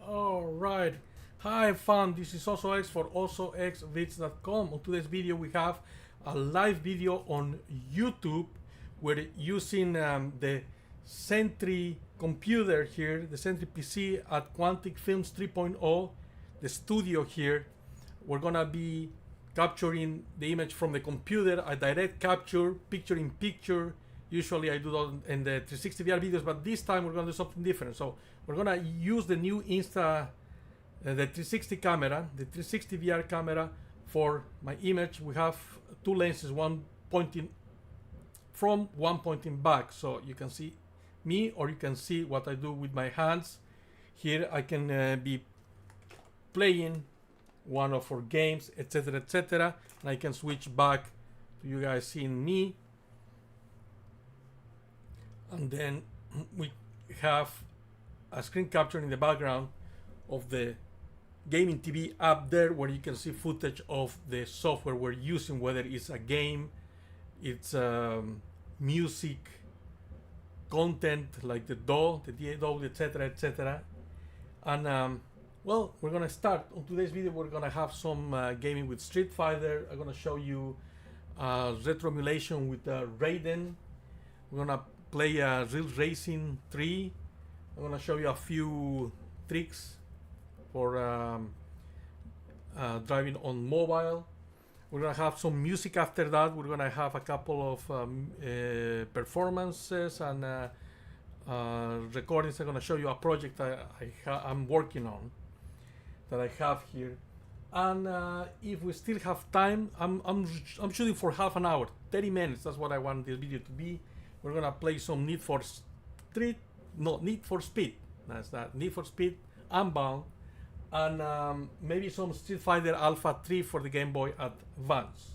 Alright, hi fam, this is OsoX for ZeroZeroXVids.com. On today's video we have a live video on YouTube. We're using the Sentry computer here, the Sentry PC at Quantic Films 3.0, the studio here. We're gonna be capturing the image from the computer, a direct capture, picture in picture. Usually I do that in the 360 VR videos, but this time we're gonna do something different. So we're gonna use the new the 360 camera, the 360 VR camera for my image. We have two lenses, one pointing from, one pointing back. So you can see me, or you can see what I do with my hands. Here I can be playing one of our games, etc., etc. And I can switch back to you guys seeing me. And then we have a screen capture in the background of the gaming TV up there, where you can see footage of the software we're using, whether it's a game, it's music, content like the DAW, the DAW, etc., etc. And well, we're gonna start. On today's video we're gonna have some gaming with Street Fighter. I'm gonna show you retro emulation with Raiden. We're gonna play Raiden IV. I'm gonna show you a few tricks for driving on mobile. We're gonna have some music after that. We're gonna have a couple of performances and recordings. I'm gonna show you a project I'm working on that I have here. And if we still have time, I'm shooting for half an hour, 30 minutes. That's what I want this video to be. We're gonna play some Need for Speed. That's that. Need for Speed, Unbound, and maybe some Street Fighter Alpha 3 for the Game Boy Advance.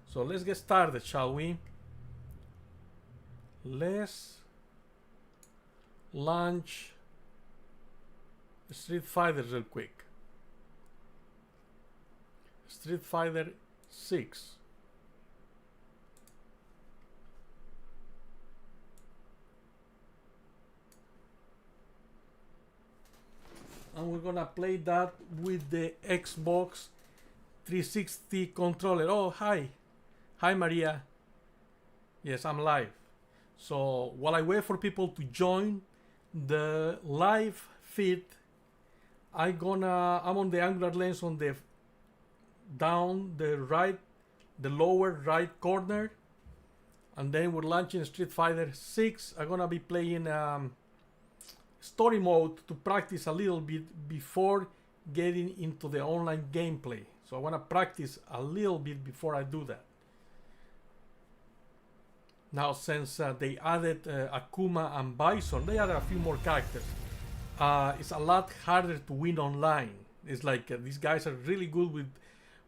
So let's get started, shall we? Let's launch Street Fighter real quick. Street Fighter 6. And we're gonna play that with the Xbox 360 controller. Oh, hi Maria. Yes, I'm live. So while I wait for people to join the live feed, I'm on the angular lens on the down the lower right corner, and then we're launching Street Fighter 6. I'm gonna be playing story mode to practice a little bit before getting into the online gameplay. So I want to practice a little bit before I do that. Now, since they added Akuma and Bison, they added a few more characters. It's a lot harder to win online. It's like these guys are really good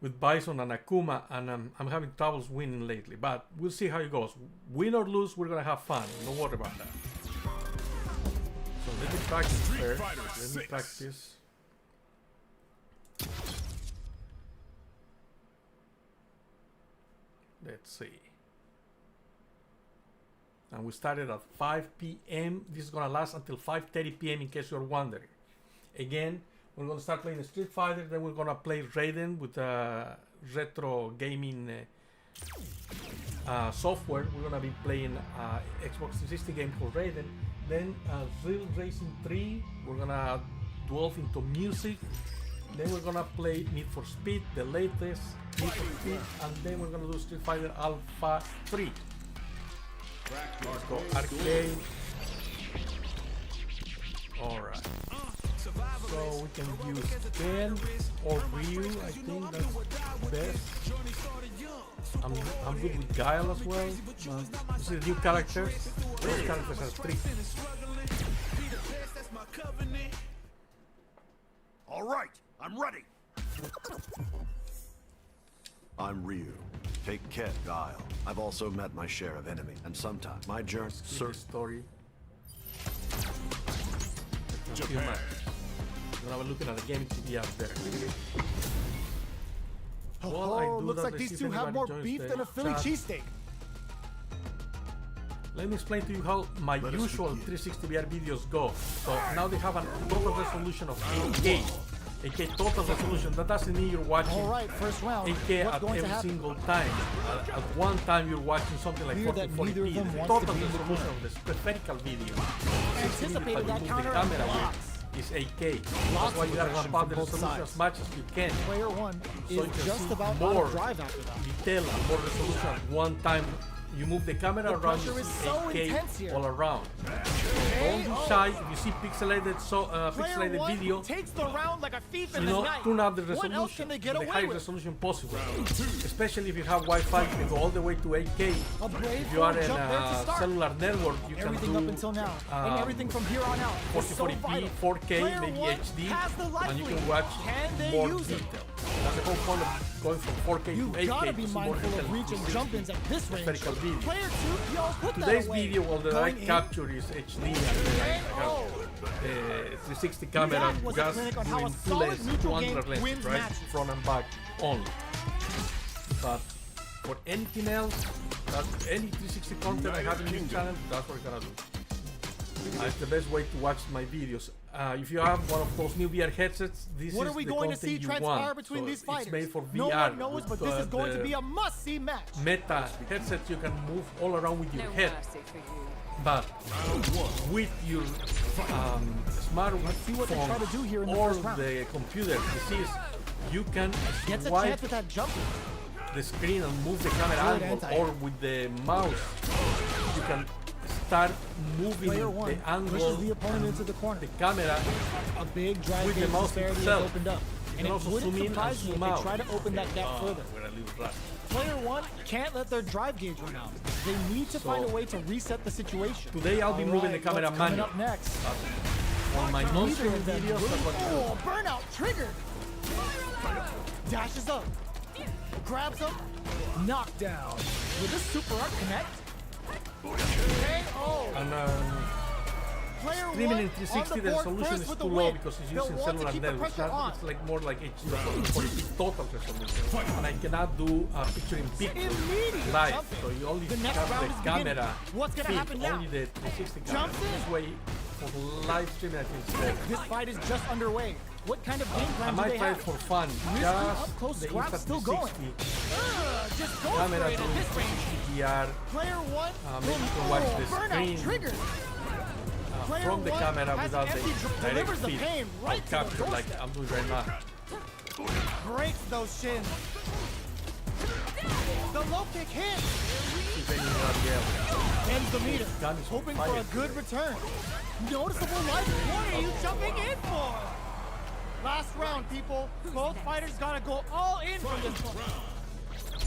with Bison and Akuma, and I'm having troubles winning lately. But we'll see how it goes. Win or lose, we're gonna have fun. Don't worry about that. So let me practice first. Let me practice. Let's see. And we started at 5 p.m. This is gonna last until 5:30 p.m. in case you're wondering. Again, we're gonna start playing Street Fighter, then we're gonna play Raiden with retro gaming software. We're gonna be playing Xbox 360 game called Raiden. Then Raiden 3, we're gonna delve into music. Then we're gonna play Need for Speed, the latest Need for Speed, and then we're gonna do Street Fighter Alpha 3. Let's go arcade. Alright. So we can use Ken or Ryu, I think that's best. I'm good with Guile as well. This is new characters. Those characters are strict. Alright, I'm ready. I'm Ryu. Take care, Guile. I've also met my share of enemies, and sometimes my journey. Story. When I was looking at the gaming TV up there. Oh, looks like these two have more beef than a Philly cheesesteak. Let me explain to you how my usual 360 VR videos go. So now they have a total resolution of 8K. 8K total resolution. That doesn't mean you're watching All right, first round. 8K What's at going to every happen? single time. At one time you're watching something like Weird that neither of 1440p. them The wants total to be in the resolution corner. of the spherical video. Anticipated that the counter camera and with blocks. is 8K. Lots That's why of you gotta aggression ramp up from the both resolution sides. as much as you can. Player one So you is can just see about more out of drive after that. detail and more resolution at one time. You move the camera The around, you pressure is see so 8K intense here. all around. Don't be shy. If you see pixelated pixelated Player video, one takes the round like a thief in you the know, night. tune up the What else resolution can they to get the away highest with? resolution possible. Especially if you have Wi-Fi, you can go all the way to 8K. A brave If you are in jump there to a start. cellular network, you Everything can up do until now, and everything from here on out is so 4040p, vital. 4K, Player maybe one HD, has the life and you lead. can watch Can they more use it? detail. That's the whole point of going from 4K You've to 8K. got to be to see more mindful detail of reach in and 360. jump-ins at this range. Spherical video. Player two, yo, put Today's that away. video, all that I Going in, capture is HD, and then I have 360 camera That was a just clinic on how a doing two solid lenses, neutral 200 game lenses, wins right? matches. Front and back only. But for anything else, any 360 content I have in this channel, that's what I'm gonna do. It's the best way to watch my videos. If you have one of those new VR headsets, this What is are we the going to content see you transpire want. between So these fighters? It's made for No VR. one knows, with, but this is going to the be a must-see match. Meta headsets you can move all around with your No head. mercy for you. But with your see what they try to do here in the or first round. the computer, you can Gets a swipe chance with that jump. the screen and move the camera Good angle, anti-air. or with the mouse, you can start moving Player one the angle pushes the opponent and into the corner. the camera. A big drive With the gauge mouse disparity has itself. opened up. You And can it also wouldn't zoom in and surprise me if zoom they out. try to open that gap further. We're a little rusty. Player one can't let their drive gauge run out. They need to find a way to reset the situation. Today I'll be moving the camera what's coming manual. up next? On my Neither non-streaming of them videos, really- that's what I do. Oh, burnout triggered. Dashes up. Grabs him. Knockdown. Will this super art connect? KO. And Player streaming one in on 360, the the board resolution first is with too the low win. because it's They'll using want to cellular keep the networks. pressure on. It's like more like HD 40p total resolution. And I cannot do a picture in picture Immediate live. jumping. So you only The next have round the is beginning. camera. What's gonna feed, happen now? Only the 360 camera. Jumps in. This way, for live streaming, I think it's better. This fight is just underway. What kind of game I plan do might they try have? it for fun. Risky Just up-close the scraps Insta still going. 360 Just go camera for it at doing this range. 360 VR. Player one. Maybe you can watch the burnout screen triggered. Player from the one camera has without the empty direct delivers the feed. pain I'll right to the capture like doorstep. I'm doing right now. Breaks those shins. The low kick hits. If anybody else. Ends the meter. Gun is on Hoping for fire. a good return. Noticeable life. What are you jumping in for? Last round, people. Both fighters gotta go all in from this one.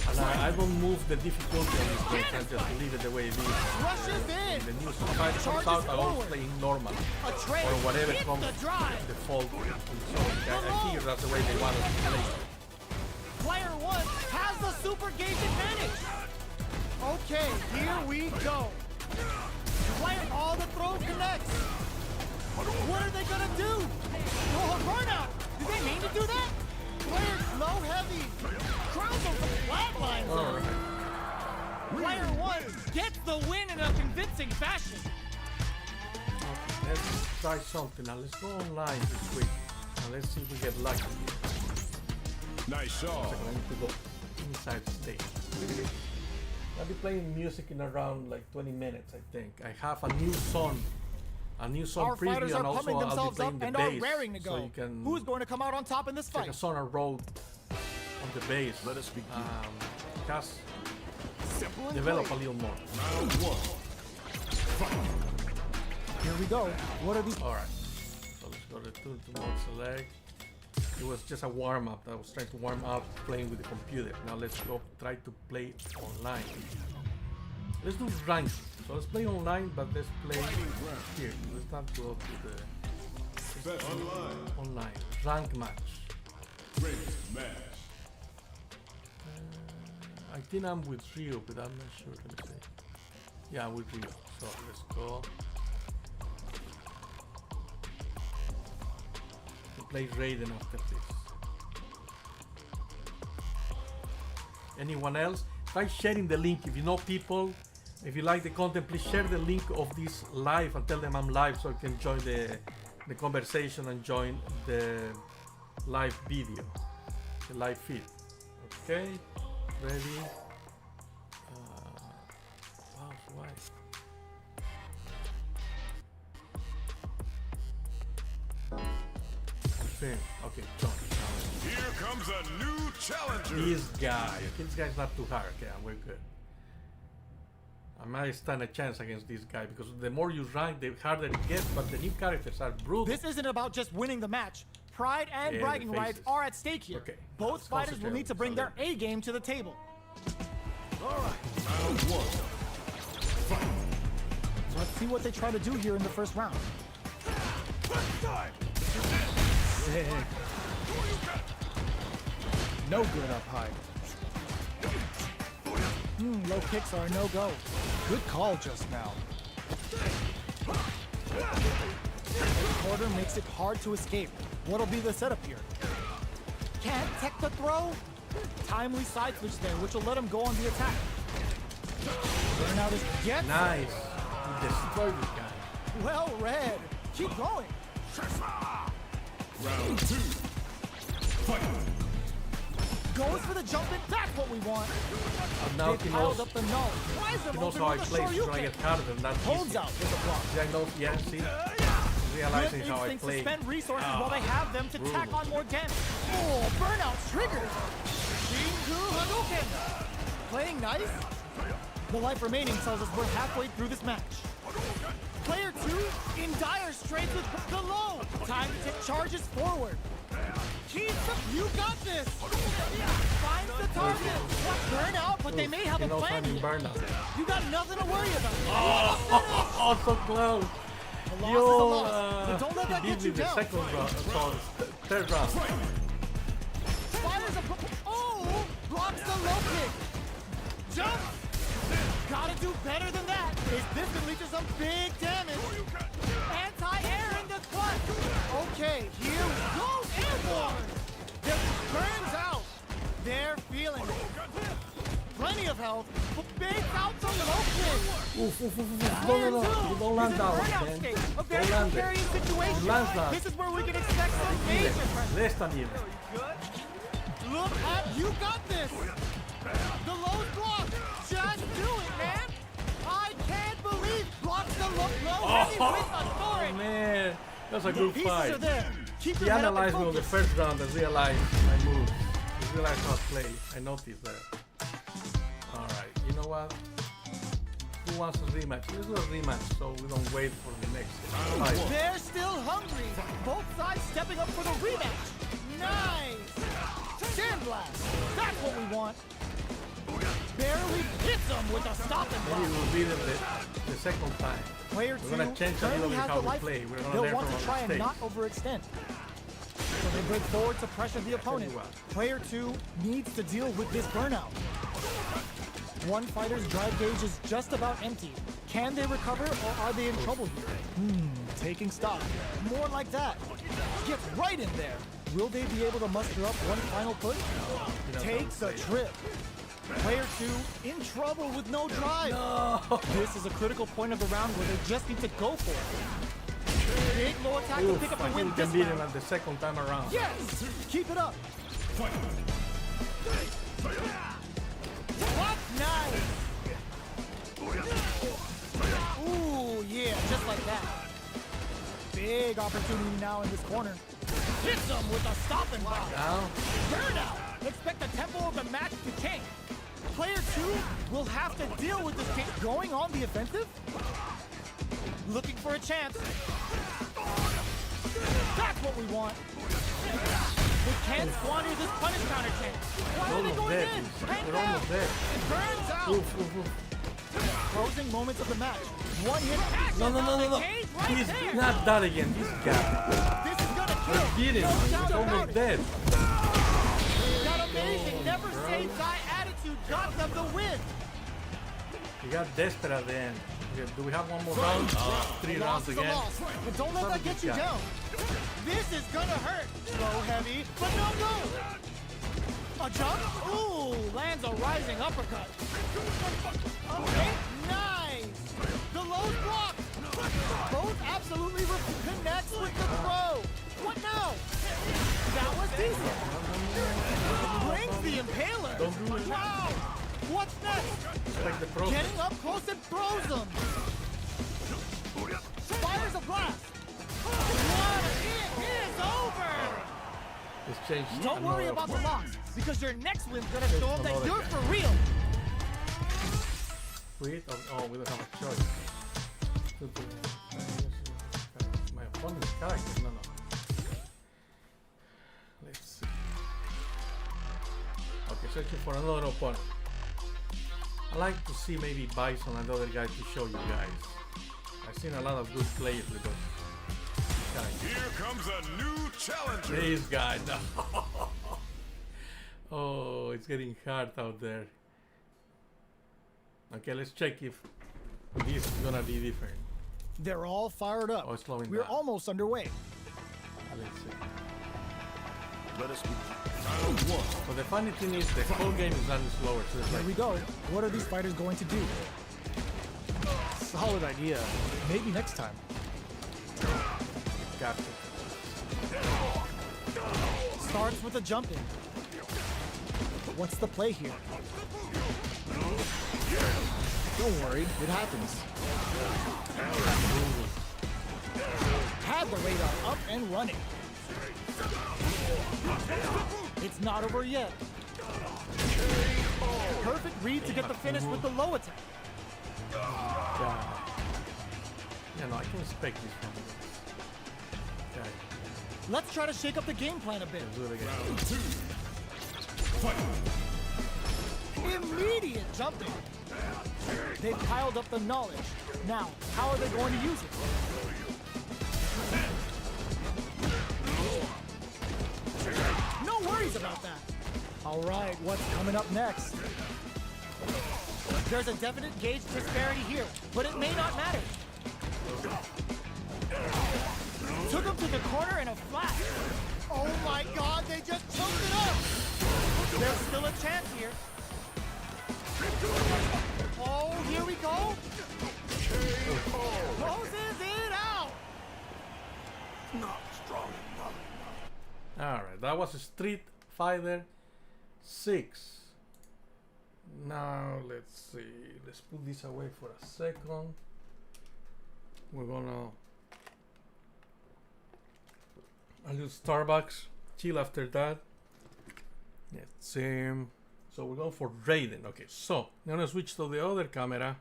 And I don't move the difficulty on this game, I just leave it the way it is. Rushes in. The new fight comes Charges out, I always forward. play in normal. A trade. Or whatever Hits comes the drive. default. So I figure that's the way they want us to play. Player one has the super gauge advantage. Okay, here we go. Oh, the throw connects. What are they gonna do? Oh, burnout. Did they mean to do that? Player low heavy. Crowns him from flatlines. Alright. Player one gets the win in a convincing fashion. Let's try something. Now let's go online this week. And let's see if we get lucky. Nice shot. I need to go inside the stage. I'll be playing music in around like 20 minutes, I think. I have a new song Our preview, fighters and are also pumping I'll be themselves playing up the and are bass, raring to so go. you can Who's going to come out on top in this take fight? a song and roll on the bass. Let us begin. Just Simple and develop a clear. little more. Round one. Here we go. What are these? All right. So let's go to mode select. It was just a warm up. I was trying to warm up playing with the computer. Now let's go try to play online. Let's do ranked. So let's play online, but let's play here. Let's not go to the Best online rank match. greatest match. I think I'm with Rio, but I'm not sure. Let me see. Yeah, I'm with Rio. So let's go. We'll play Raiden after this. Anyone else? Try sharing the link if you know people. If you like the content, please share the link of this live and tell them I'm live so I can join the conversation and join the live video, the live feed. Okay, ready? Why? Okay, John. Here comes a new challenger. This guy's not too hard. Okay, we're good. I might stand a chance against this guy because the more you rank, the harder it gets. But the new characters are brutal. This isn't about just winning the match. Pride and bragging rights are at stake here. Okay. Both fighters will need to bring their A game to the table. All right. Round one. Fight. Let's see what they try to do here in the first round. No good up high. Low kicks are a no-go. Good call just now. Quarter makes it hard to escape. What'll be the setup here? Can't tech the throw? Timely side switch there, which will let him go on the attack. Burnout is gets nice. He destroyed this guy. Well read. Keep going. Round two. Fight. Goes for the jump in. That's what we want. Now They he piled knows. up the knowledge. Tries them He knows open how I with a play. He's Shoryuken. gonna get harder than that. Holds easy. out with a block. Yeah, I know. Yeah, see. Realizing Good how I instinct to play. spend resources while they have them to tack on more damage. Oh, burnout triggered. Shinku Hadouken. Playing nice. The life remaining tells us we're halfway through this match. Player 2 in dire straits with the low. Time to take charges forward. Keeps up. You got this. Finds the target. Burnout, but they may have a plan here. Burnout. You got nothing to worry about. Oh, so close. The loss is a loss. But don't let that he get you beat me the down. second round, third round. Fires a blocks the low kick. Jump. Gotta do better than that. This can lead to some big damage. Anti-air in the clutch. Okay, here we go. Airborne. This burns out. They're feeling it. Plenty of health, but bakes out the low kick. No. Don't land that one, man. A very Don't land precarious it. situation. Land that. This is where we can expect some major pressure. Less than even. Look at, you got this. The low block. Just do it, man. I can't believe blocks the low heavy with authority. Man, that was a good Pieces fight. are there. Keep He your head up and analyzed me on the focus. first round and realized my moves. He realized how to play. I noticed that. Alright, you know what? Who wants a rematch? Let's do a rematch so we don't wait for the next fight. They're still hungry. Both sides stepping up for the rematch. Nice. Sandblast. That's what we want. Barely hits them with a stopping Maybe block. we'll beat him the second time. Player We're gonna 2 change a little currently bit has how the we life. play. We're gonna They'll learn want from to our try and mistakes. not overextend. So they break forward to pressure the opponent. what. Player 2 needs to deal with this burnout. One fighter's drive gauge is just about empty. Can they recover or are they in trouble here? Taking stock. More like that. Gets right in there. Will they be able to muster up one final push? Takes a trip. Player 2 in trouble with no drive. No. This is a critical point of the round where they just need to go for it. Big low attack to pick up the I win think we this can beat him round. at the second time around. Yes! Keep it up. What? Nice. Ooh, yeah, just like that. Big opportunity now in this corner. Hits him with a stopping block. Now, Burnout. Expect the tempo of the match to change. Player 2 will have to deal with this game. Going on the offensive? Looking for a chance. That's what we want. We can't squander this punish counter chance. Why are they almost going dead. in? Hang We're down. almost dead. It burns out. Closing moments of the match. One hit. No. Cage right He's there. not that again. This guy. This is gonna kill. Beat him. No He's doubt about almost it. dead. That amazing, never say die attitude got them the win. He got desperate at the end. Okay, do we have one more round? 3 A loss rounds is a again. loss, but don't let Son that of get this you guy. down. This is gonna hurt. Slow, heavy, but no go. A jump? Ooh, lands a rising uppercut. Okay, nice. The low's blocked. Both absolutely connects with the throw. What now? That was decent. Brings the impaler. Wow. What's next? Like the pro. Getting up close and throws him. Fires a blast. What? It is over. It's changed. Don't worry about the loss, because your next win's gonna show them that another you're guy. for real. Quit? Oh, we don't have a choice. My opponent's character. No. Let's see. Okay, searching for another opponent. I like to see maybe Bison and other guys to show you guys. I've seen a lot of good players with those guys. Here comes a new challenger. This guy. No. Oh, it's getting hard out there. Okay, let's check if this is gonna be different. They're all fired up. Oh, it's slowing We're down. almost underway. Let's see. Let us be. Round one. But the funny thing is, the whole game is running slower. So it's Here we like, go. What are these fighters going to do? Solid idea. Maybe next time. gotcha. Starts with a jumping. What's the play here? Don't worry, it happens. Had the radar up and running. It's not over yet. Perfect read to get the finish with the low attack. Yeah, no, I can expect this from this. Okay, Let's try to shake up the game plan a bit. let's do it again. Round two. Fight. Immediate jumping. They've piled up the knowledge. Now, how are they going to use it? No worries about that. All right, what's coming up next? There's a definite gauge disparity here, but it may not matter. Took him to the corner in a flash. Oh my God, they just choked it up. There's still a chance here. Oh, here we go. Closes it out. Not strong enough. Alright, that was Street Fighter 6. Now, let's see. Let's put this away for a second. We're gonna... I'll use Starbucks. Chill after that. Let's see. So we're going for Raiden. Okay, so I'm gonna switch to the other camera,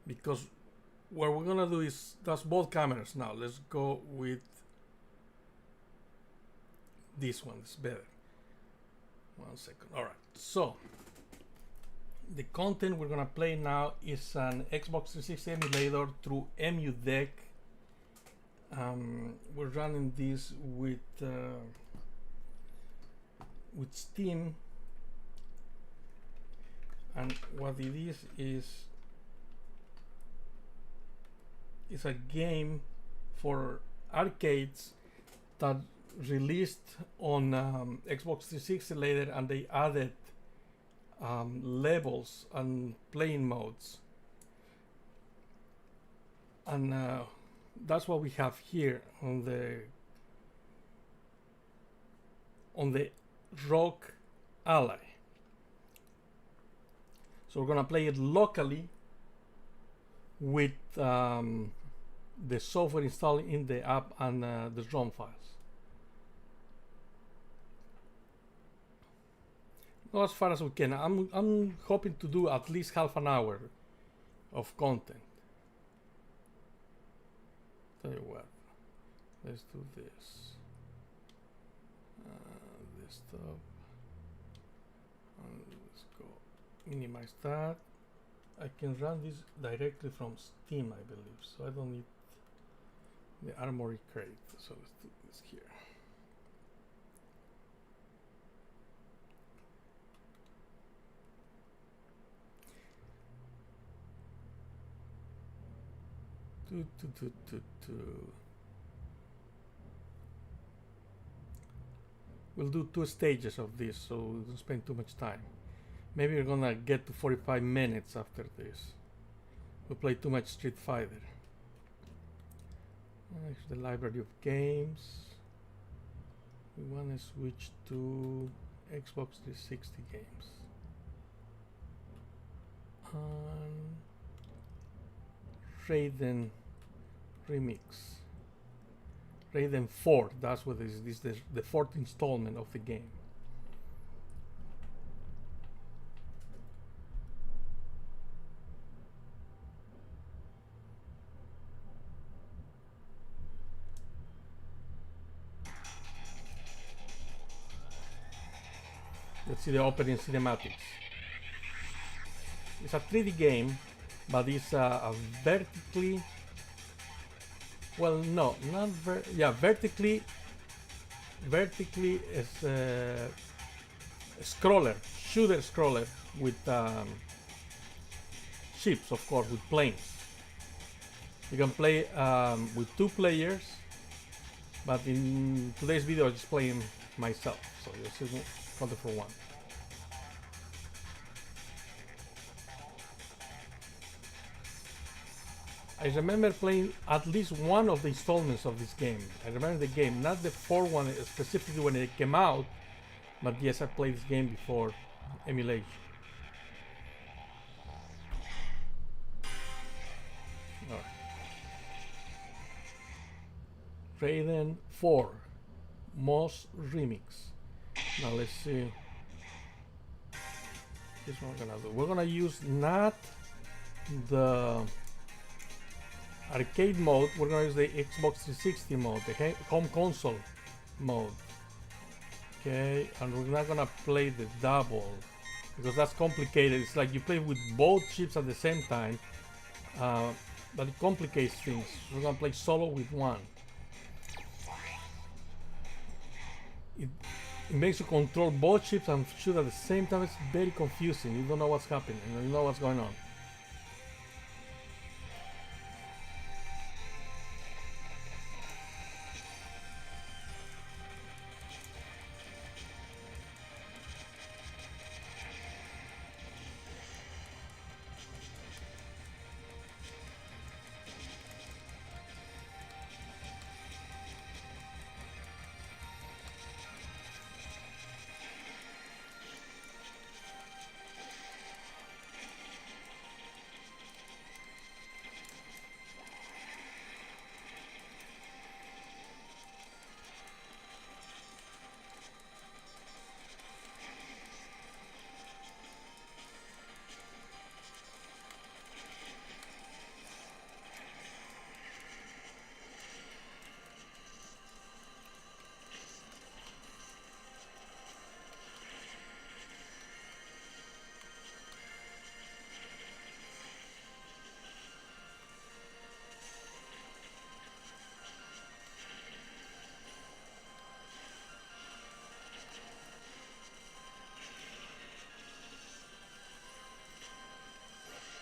because what we're gonna do is that's both cameras now. Let's go with this one. It's better. 1 second. All right. So the content we're gonna play now is an Xbox 360 emulator through EmuDeck. We're running this with Steam, and what it is a game for arcades that released on Xbox 360 later, and they added levels and playing modes, and that's what we have here on the Rock Ally. So we're gonna play it locally with the software installed in the app and the ROM files. Not as far as we can. I'm hoping to do at least half an hour of content. Tell you what, let's do this. Desktop. And let's go minimize that. I can run this directly from Steam, I believe, so I don't need the Armory crate. So let's do this here. We'll do 2 stages of this, so we don't spend too much time. Maybe we're gonna get to 45 minutes after this. We play too much Street Fighter. Next, the library of games. We want to switch to Xbox 360 games. Raiden Remix. Raiden 4, that's what this is. This is the fourth installment of the game. Let's see the opening cinematics. It's a 3D game, but it's a vertically, well, no, not vertically is a scroller, shooter scroller with ships, of course, with planes. You can play with 2 players, but in today's video I'm just playing myself, so this is Counter for 1. I remember playing at least one of the installments of this game. I remember the game, not the 4th one specifically when it came out, but yes, I played this game before emulation. Alright. Raiden 4 MOS Remix. Now let's see. This one we're gonna do. We're gonna use not the arcade mode, we're gonna use the Xbox 360 mode, the home console mode. Okay, and we're not gonna play the double because that's complicated. It's like you play with both chips at the same time, but it complicates things. We're gonna play solo with one. It makes you control both chips and shoot at the same time. It's very confusing. You don't know what's happening. You don't know what's going on.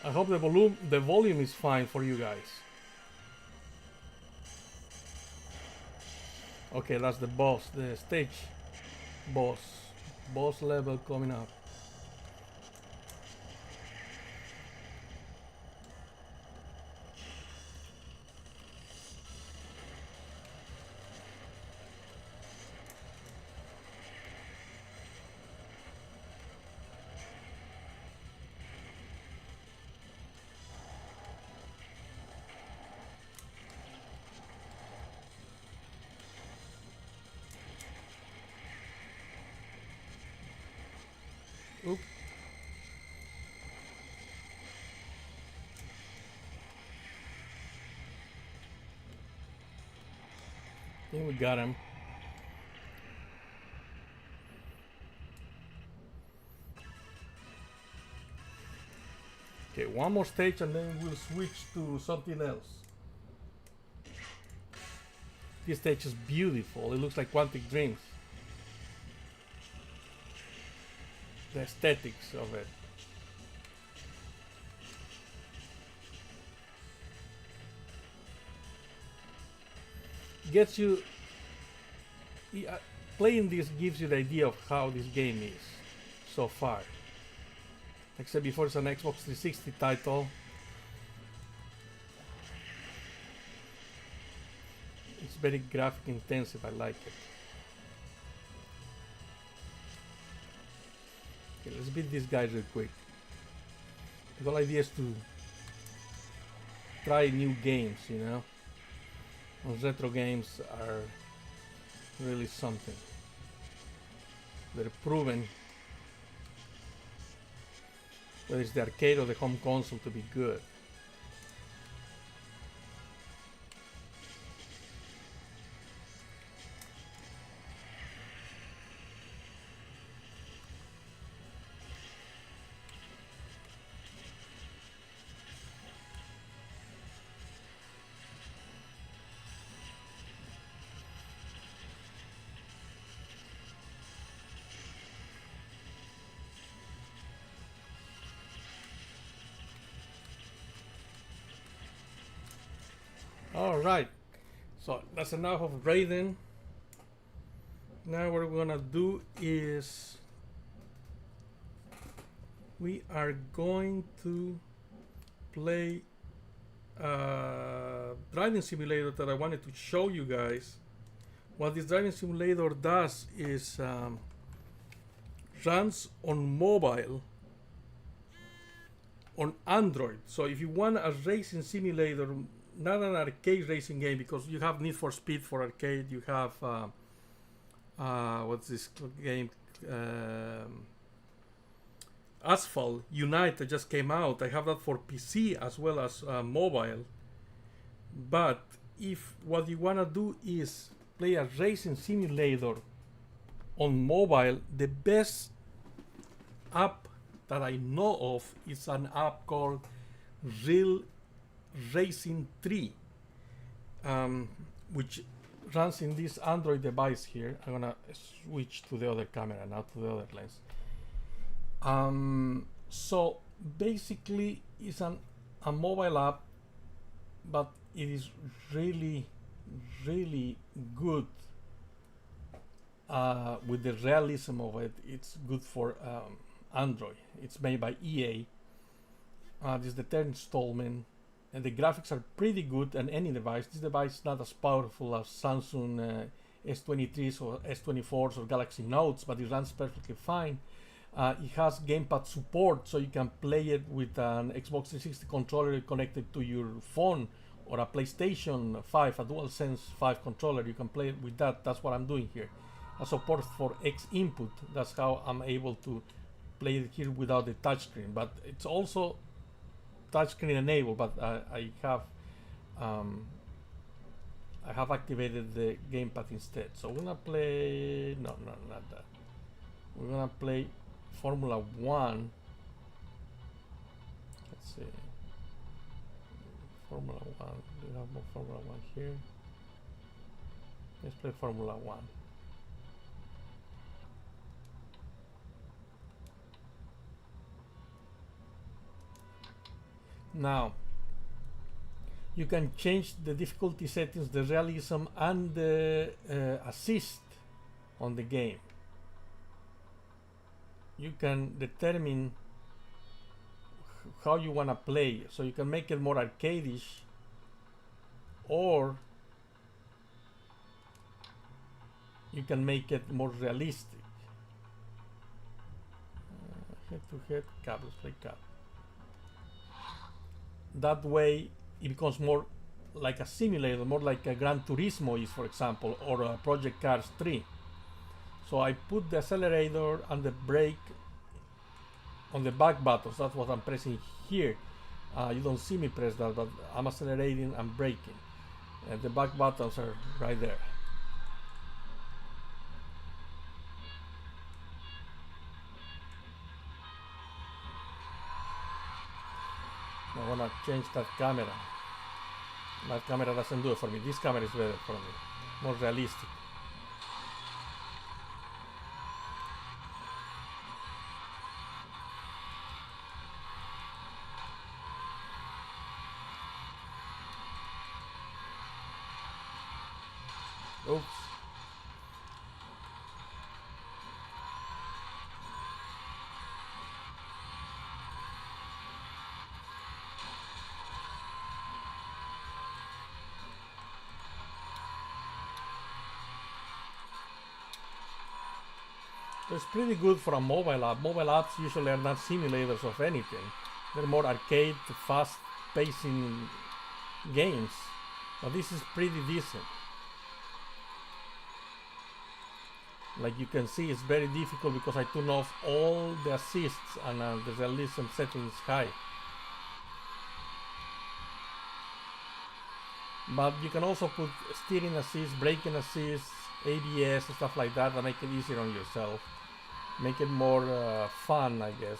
I hope the volume is fine for you guys. Okay, that's the boss, the stage boss level coming up. Oop. I think we got him. Okay, one more stage and then we'll switch to something else. This stage is beautiful. It looks like Quantic Dreams. The aesthetics of it. Gets you playing this gives you the idea of how this game is so far. Like I said before, it's an Xbox 360 title. very graphic intensive. I like it. Okay, let's beat these guys real quick. The whole idea is to try new games, you know. Those retro games are really something. They're proven, whether it's the arcade or the home console, to be good. Alright, so that's enough of Raiden. Now what we're gonna do is we are going to play driving simulator that I wanted to show you guys. What this driving simulator does is runs on mobile on Android. So if you want a racing simulator, not an arcade racing game, because you have Need for Speed for arcade, you have what's this game, Asphalt United just came out. I have that for PC as well as mobile. But if what you want to do is play a racing simulator on mobile, the best app that I know of is an app called Real Racing 3, which runs in this Android device here. I'm gonna switch to the other camera now, to the other lens. So basically it's a mobile app, but it is really good with the realism of it. It's good for Android. It's made by EA. This is the third installment, and the graphics are pretty good on any device. This device is not as powerful as Samsung S23s or S24s or Galaxy Notes, but it runs perfectly fine. It has gamepad support, so you can play it with an Xbox 360 controller connected to your phone, or a PlayStation 5, a DualSense 5 controller. You can play it with that. That's what I'm doing here. A support for X input. That's how I'm able to play it here without the touchscreen. But it's also touchscreen enabled. But I have activated the gamepad instead. So we're gonna play. No, not that. We're gonna play Formula 1. Let's see. Formula 1. Do you have more Formula 1 here? Let's play Formula 1. Now, you can change the difficulty settings, the realism, and the assist on the game. You can determine how you want to play, so you can make it more arcade-ish, or you can make it more realistic. Head-to-head cap. Let's play cap. That way it becomes more like a simulator, more like a Gran Turismo is, for example, or a Project Cars 3. So I put the accelerator and the brake on the back buttons. That's what I'm pressing here. You don't see me press that, but I'm accelerating and braking. And the back buttons are right there. I want to change that camera. That camera doesn't do it for me. This camera is better for me. More realistic. Oops. So it's pretty good for a mobile app. Mobile apps usually are not simulators of anything. They're more arcade, fast-pacing games. But this is pretty decent. Like you can see, it's very difficult because I turn off all the assists and there's at least some settings high. But you can also put steering assist, braking assist, ABS, and stuff like that make it easier on yourself. Make it more fun, I guess.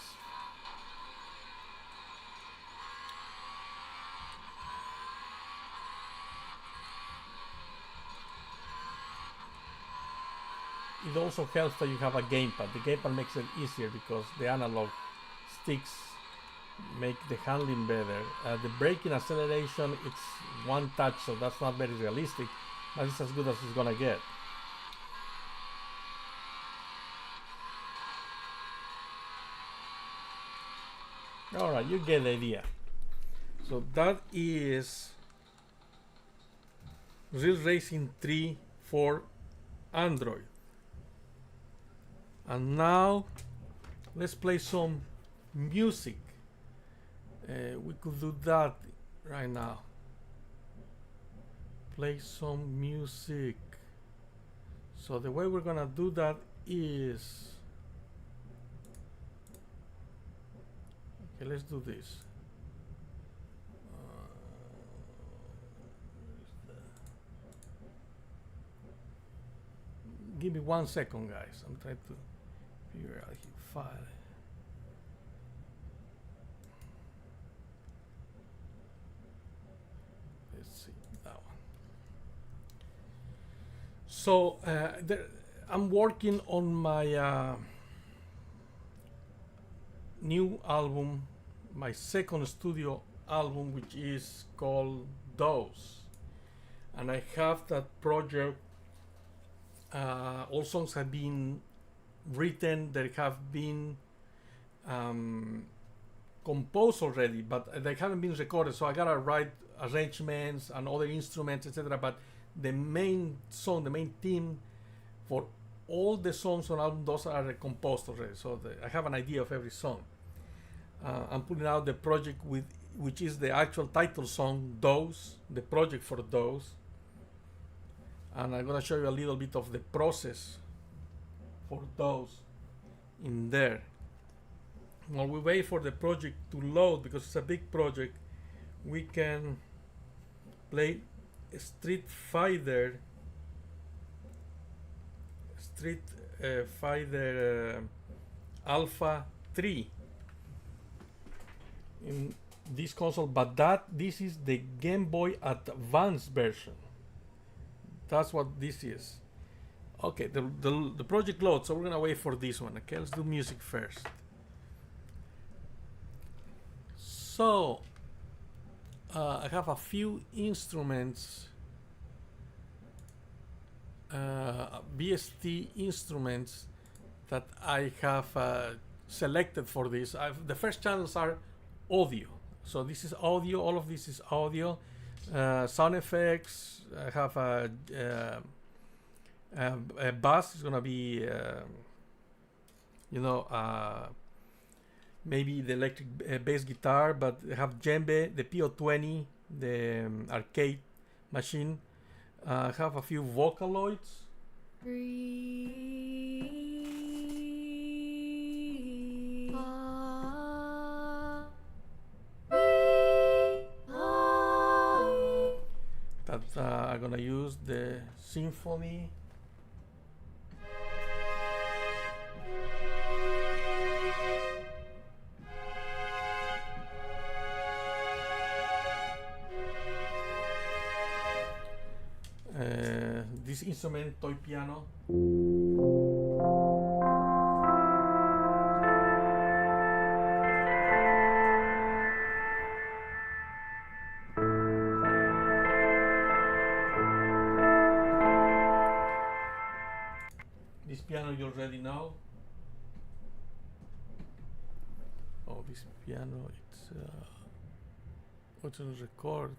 It also helps that you have a gamepad. The gamepad makes it easier because the analog sticks make the handling better. The braking acceleration, it's one touch, so that's not very realistic, but it's as good as it's gonna get. Alright, you get the idea. So that is Real Racing 3 for Android. And now let's play some music. We could do that right now. Play some music. So the way we're gonna do that is, okay, let's do this. Give me 1 second, guys. I'm trying to figure out the file. Let's see that one. So I'm working on my new album, my second studio album, which is called Dose, and I have that project. All songs have been written, they have been composed already, but they haven't been recorded, so I gotta write arrangements and other instruments, etc. But the main song, the main theme for all the songs on album, those are composed already, so I have an idea of every song. I'm putting out the project which is the actual title song, Dose, the project for Dose. And I'm gonna show you a little bit of the process for those in there. While we wait for the project to load, because it's a big project, we can play Street Fighter Alpha 3 in this console, but this is the Game Boy Advance version. That's what this is. Okay, the project loads, so we're gonna wait for this one. Okay, let's do music first. So I have a few instruments, VST instruments that I have selected for this. The first channels are audio, so this is audio. All of this is audio. Sound effects. I have a bass. Is gonna be, maybe the electric bass guitar, but I have djembe, the PO20, the arcade machine. I have a few Vocaloids. That I'm gonna use the symphony. This instrument, toy piano. This piano you already know. Oh, this piano, it's what's on record?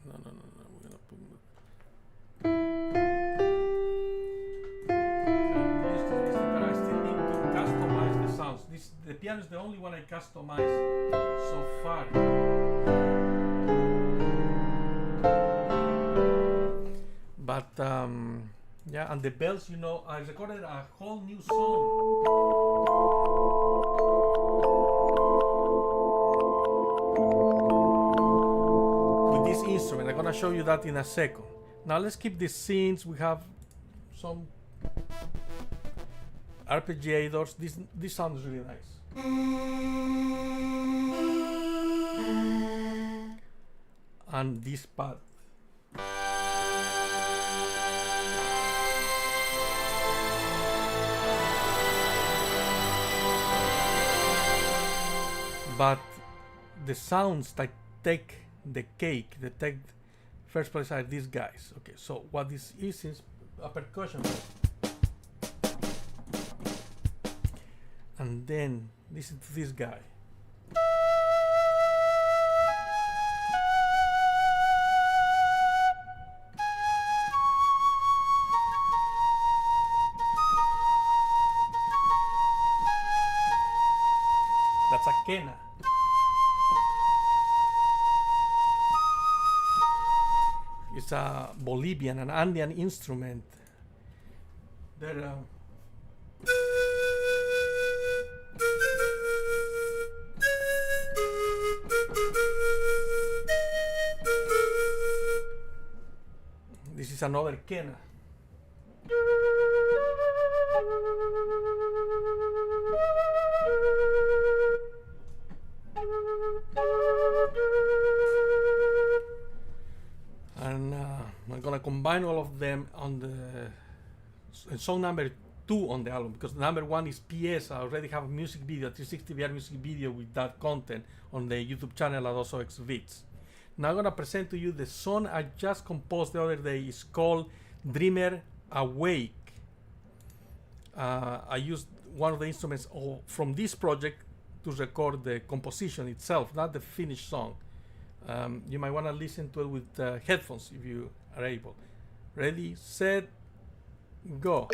No, we're gonna put I still need to piano is the only one I customized so far. But yeah, and the bells, you know, I recorded a whole new song. With this instrument. I'm gonna show you that in a second. Now let's keep the scenes. We have some arpeggiators. This sounds really nice. And this pad. But the sounds that take the cake, that take first place are these guys. Okay, so what this is a percussion. And then listen to this guy. That's a quena. It's a Bolivian, an Andean instrument. They're this is another quena. And I'm gonna combine all of them on the song number 2 on the album, because number 1 is PS. I already have a music video, 360 VR music video with that content on the YouTube channel at ZeroZeroXVids. Now I'm gonna present to you the song I just composed the other day. It's called Dreamer Awake. I used one of the instruments from this project to record the composition itself, not the finished song. You might want to listen to it with headphones if you are able. Ready, set, go.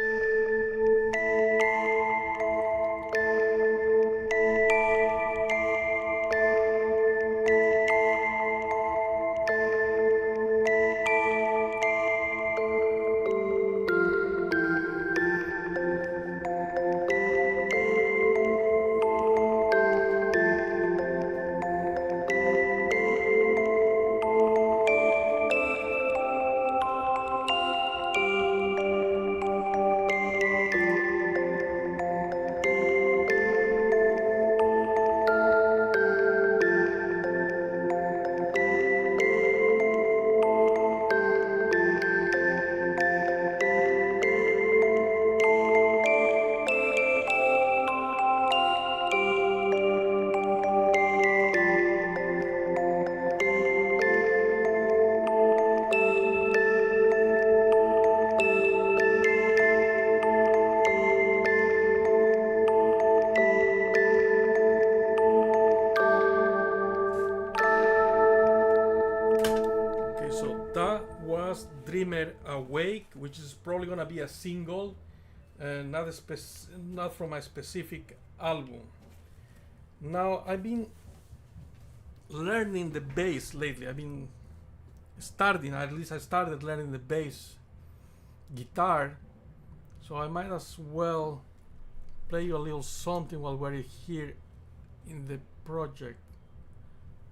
Dreamer Awake, which is probably gonna be a single, not from a specific album. Now I've been learning the bass lately. I've been I started learning the bass guitar, so I might as well play you a little something while we're here in the project.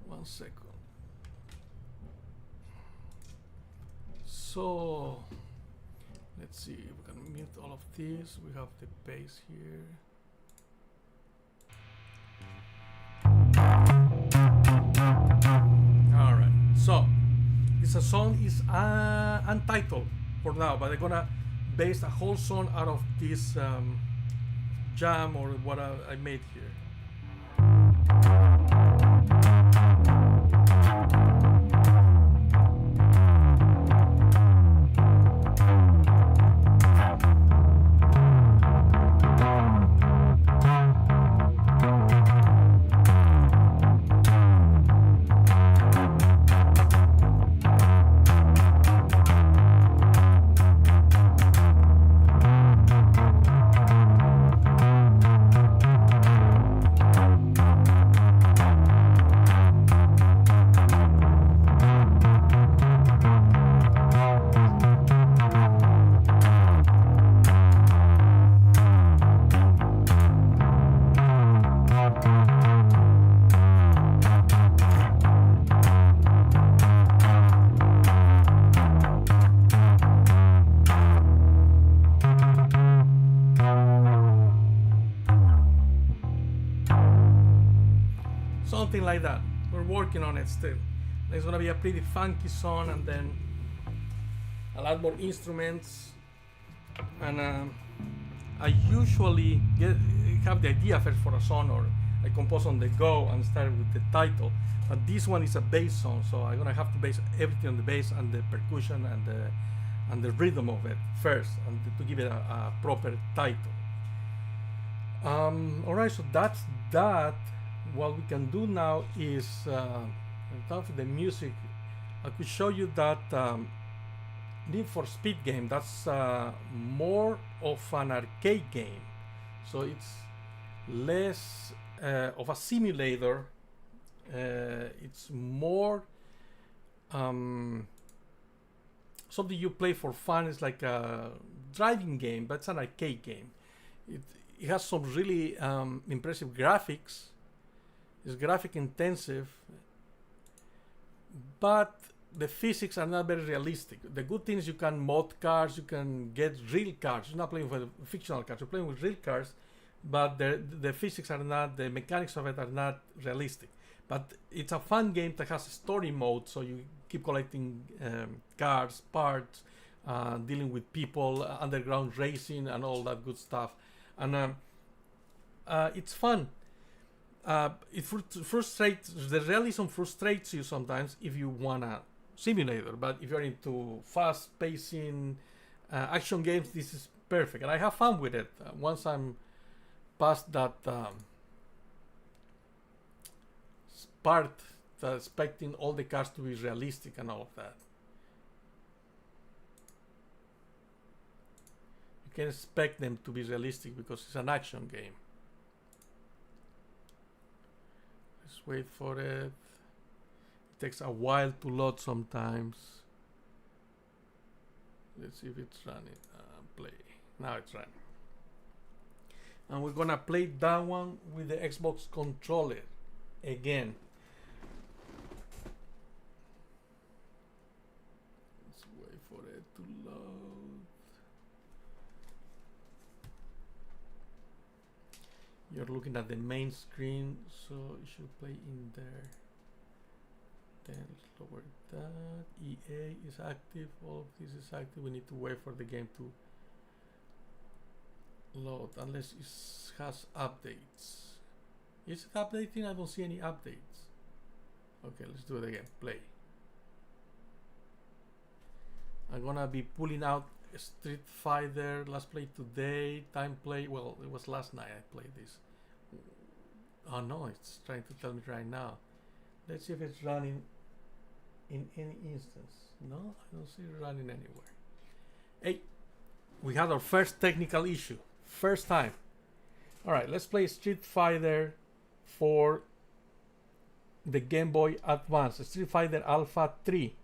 1 second. So let's see, we can mute all of this. We have the bass here. All right, so this song is untitled for now, but I'm gonna base a whole song out of this jam or what I made here. something like that. We're working on it still. It's gonna be a pretty funky song, and then a lot more instruments. And I usually have the idea first for a song, or I compose on the go and start with the title. But this one is a bass song, so I'm gonna have to base everything on the bass and the percussion and the rhythm of it first, and to give it a proper title. All right, so that's that. What we can do now is, on top of the music, I could show you that Need for Speed game. That's more of an arcade game, so it's less of a simulator. It's more something you play for fun. It's like a driving game, but it's an arcade game. It has some really impressive graphics. It's graphic intensive, but the physics are not very realistic. The good thing is you can mod cars, you can get real cars. You're not playing with fictional cars, you're playing with real cars, but the physics are not, the mechanics of it are not realistic. But it's a fun game that has a story mode, so you keep collecting cars, parts, dealing with people, underground racing, and all that good stuff. And it's fun. It frustrates, the realism frustrates you sometimes if you want a simulator, but if you're into fast-pacing action games, this is perfect, and I have fun with it. Once I'm past that part, expecting all the cars to be realistic and all of that. You can expect them to be realistic because it's an action game. Let's wait for it. It takes a while to load sometimes. Let's see if it's running. Play. Now it's running. And we're gonna play that one with the Xbox controller again. Let's wait for it to load. You're looking at the main screen, so it should play in there. Then lower that. EA is active. All of this is active. We need to wait for the game to load, unless it has updates. Is it updating? I don't see any updates. Okay, let's do it again. Play. I'm gonna be pulling out Street Fighter. Let's play today. Time play. Well, it was last night I played this. Oh no, it's trying to tell me right now. Let's see if it's running in any instance. No, I don't see it running anywhere. Hey, we had our first technical issue. First time. Alright, let's play Street Fighter for the Game Boy Advance. Street Fighter Alpha 3.